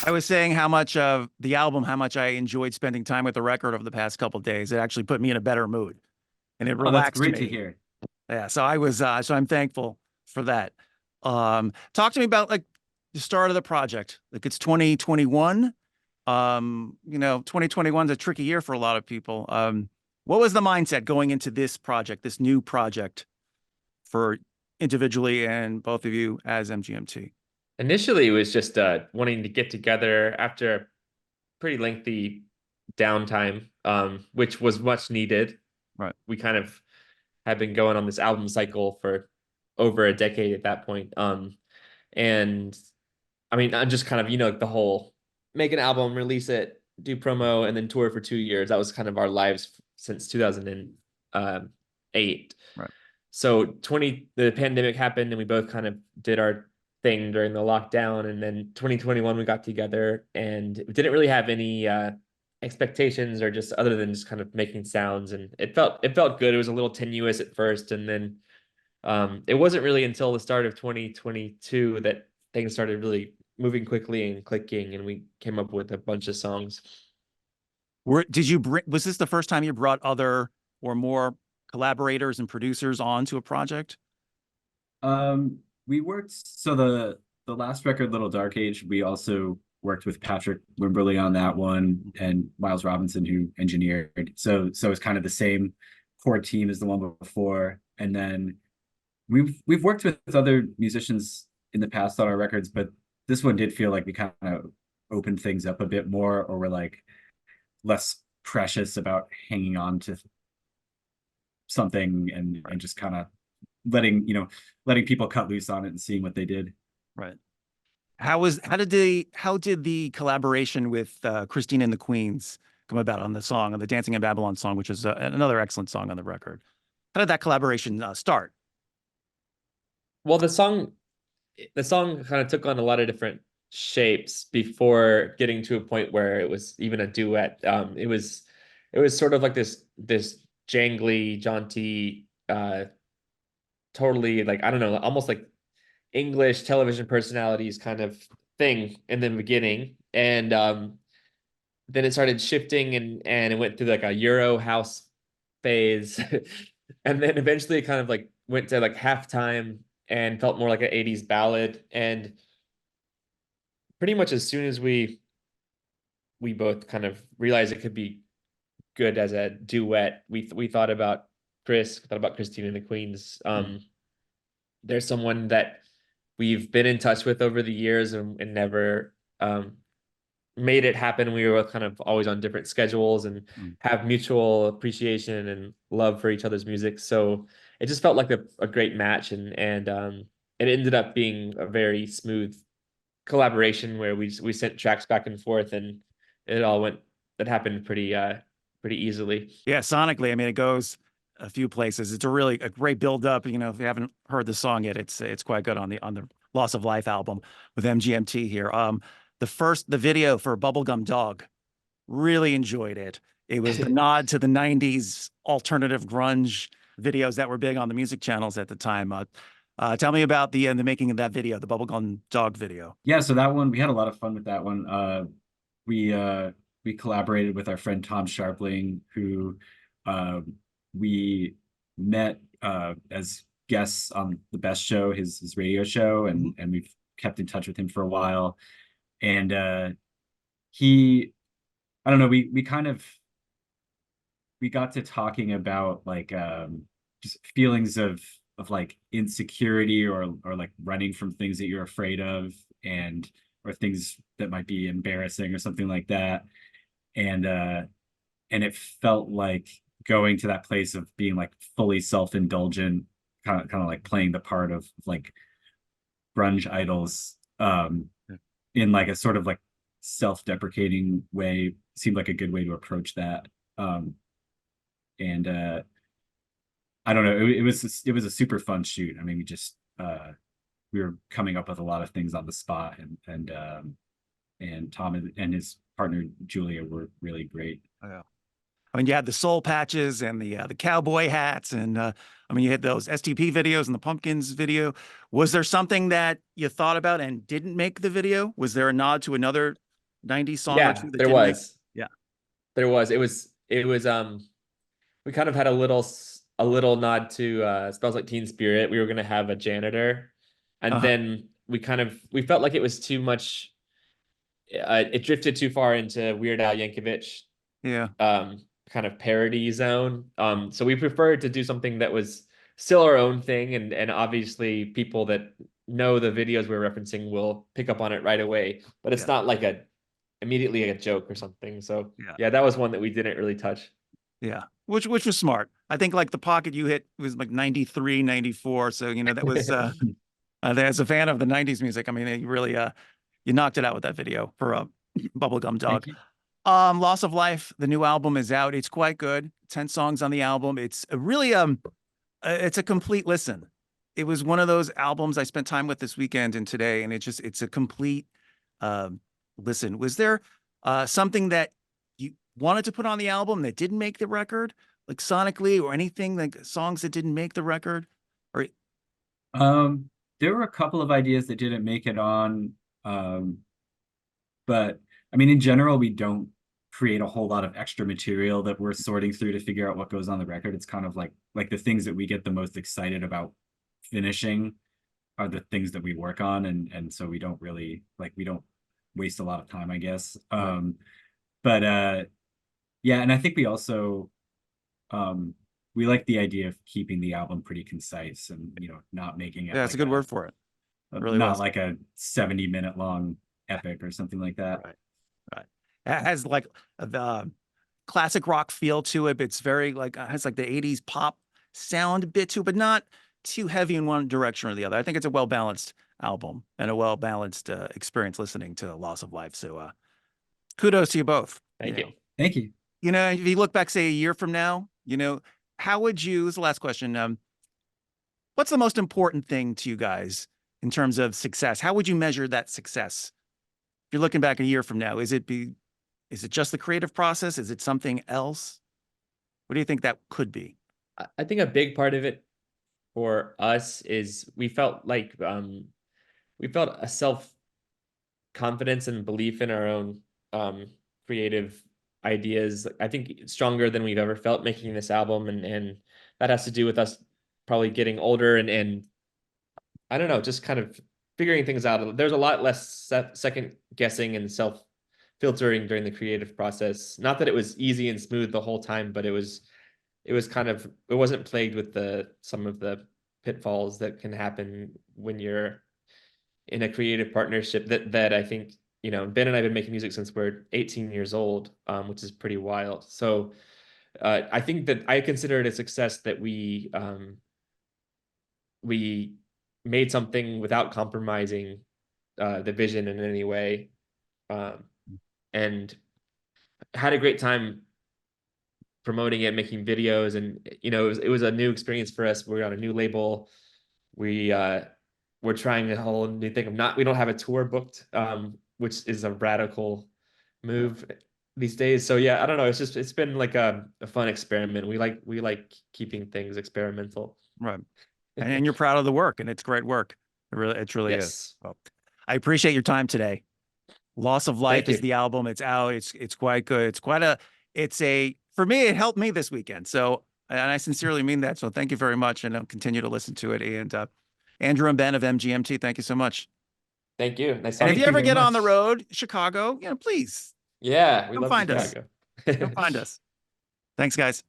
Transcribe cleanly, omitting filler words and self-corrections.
I was saying how much of the album, how much I enjoyed spending time with the record over the past couple of days. It actually put me in a better mood and it Oh, that's relaxed great to me. hear. Yeah, so so I'm thankful for that. Talk to me about like the start of the project. Like it's 2021. 2021 is a tricky year for a lot of people. What was the mindset going into this project, this new project for individually and both of you as MGMT? Initially, it was just wanting to get together after a pretty lengthy downtime, which was much needed. Right. We kind of had been going on this album cycle for over a decade at that point. And I mean, I'm just kind of, the whole make an album, release it, do promo, and then tour for 2 years. That was kind of our lives since 2008. Right. So the pandemic happened and we both kind of did our thing during the lockdown. And then 2021, we got together and we didn't really have any expectations or just other than just kind of making sounds. And it felt good. It was a little tenuous at first. And then it wasn't really until the start of 2022 that things started really moving quickly and clicking, and we came up with a bunch of songs. Was this the first time you brought other or more collaborators and producers onto a project? We worked so the last record, Little Dark Age, we also worked with Patrick Wimberly on that one and Miles Robinson who engineered. So it's kind of the same core team as the one before. And then we've worked with other musicians in the past on our records, but this one did feel like we kind of opened things up a bit more, or we're like less precious about hanging on to something and just kind of letting people cut loose on it and seeing what they did. Right. How did the collaboration with Christine and the Queens come about on the song, on the Dancing in Babylon song, which is another excellent song on the record? How did that collaboration start? Well, the song kind of took on a lot of different shapes before getting to a point where it was even a duet. It was sort of like this jangly, jaunty, totally like I don't know, almost like English television personalities kind of thing in the beginning, and then it started shifting and it went through like a Euro house phase, and then eventually it kind of like went to like halftime and felt more like an 80s ballad. And pretty much as soon as we both kind of realized it could be good as a duet, we thought about Christine and the Queens. They're someone that we've been in touch with over the years and never made it happen. We were kind of always on different schedules and have mutual appreciation and love for each other's music. So it just felt like a great match, and it ended up being a very smooth collaboration where we sent tracks back and forth, and it happened pretty easily. Yeah, sonically, I mean, it goes a few places. It's a great build up. You know, if you haven't heard the song yet, it's quite good on the Loss of Life album with MGMT here. The video for Bubblegum Dog, really enjoyed it. It was the nod to the 90s alternative grunge videos that were big on the music channels at the time. Tell me about the making of that video, the Bubblegum Dog video. Yeah, so that one we had a lot of fun with that one. We collaborated with our friend Tom Sharpling, who we met as guests on the Best Show, his radio show, and we've kept in touch with him for a while. And I don't know, we got to talking about like just feelings of like insecurity or like running from things that you're afraid of, and or things that might be embarrassing or something like that. And it felt like going to that place of being like fully self-indulgent, kind of like playing the part of like grunge idols in like a sort of like self-deprecating way seemed like a good way to approach that. And I don't know, it was a super fun shoot. I mean, we were coming up with a lot of things on the spot, and Tom and his partner Julia were really great. Yeah. I mean, you had the soul patches and the cowboy hats, and I mean, you had those STP videos and the Pumpkins video. Was there something that you thought about and didn't make the video? Was there a nod to another 90s song or Yeah, two that there didn't make? was. Yeah. There was. It was we kind of had a little nod to Smells Like Teen Spirit. We were gonna have a janitor, and Uh-huh. then we felt like it was too much. It drifted too far into Weird Al Yankovic Yeah. kind of parody zone. So we preferred to do something that was still our own thing, and obviously people that know the videos we're referencing will pick up on it right away. But it's Yeah. not like immediately a joke or something. So Yeah. yeah, that was one that we didn't really touch. Yeah. Which was smart. I think like the pocket you hit was like 93, 94. So, you know, that was as a fan of the 90s music, I mean, you really you knocked it out with that video for Bubblegum Dog. Thank you. Loss of Life, the new album is out. It's quite good. 10 songs on the album. It's a really it's a complete listen. It was one of those albums I spent time with this weekend and today, and it's a complete listen. Was there something that you wanted to put on the album that didn't make the record, like sonically or anything, like songs that didn't make the record? Or There were a couple of ideas that didn't make it on. But I mean, in general, we don't create a whole lot of extra material that we're sorting through to figure out what goes on the record. It's kind of like the things that we get the most excited about finishing are the things that we work on, and so we don't really we don't waste a lot of time, I guess. But yeah, and I think we also we like the idea of keeping the album pretty concise and not making it yeah, it's a good word for it. It really not was. like a 70-minute long epic or something like that. Right. Right. It has like the classic rock feel to it. But it's very like has like the 80s pop sound a bit to it, but not too heavy in one direction or the other. I think it's a well-balanced album and a well-balanced experience listening to Loss of Life. So kudos to you both. Thank you. Thank you. You know, if you look back, say a year from now, how would you, this is the last question. What's the most important thing to you guys in terms of success? How would you measure that success? If you're looking back a year from now, is it just the creative process? Is it something else? What do you think that could be? I think a big part of it for us is we felt like we felt a self confidence and belief in our own creative ideas. I think stronger than we've ever felt making this album, and that has to do with us probably getting older and I don't know, just kind of figuring things out. There's a lot less second guessing and self filtering during the creative process. Not that it was easy and smooth the whole time, but it was kind of, it wasn't plagued with some of the pitfalls that can happen when you're in a creative partnership that I think, Ben and I have been making music since we're 18 years old, which is pretty wild. So I think that I consider it a success that we made something without compromising the vision in any way, and had a great time promoting it, making videos, and it was a new experience for us. We're on a new label. We're trying a whole new thing of we don't have a tour booked, which is a radical move these days. So yeah, I don't know. It's been like a fun experiment. We like keeping things experimental. Right. And you're proud of the work, and it's great work. It really Yes. is. Well, I appreciate your time today. Loss of Life Thank is you. the album. It's out. It's quite good. For me, it helped me this weekend. So, and I sincerely mean that. So thank you very much. And I'll continue to listen to it. And Andrew and Ben of MGMT, thank you so much. Thank you. Nice And talking if to you ever very get on much. the road, Chicago, you. please Yeah, we come love find us. Chicago. Come find us. Thanks, guys.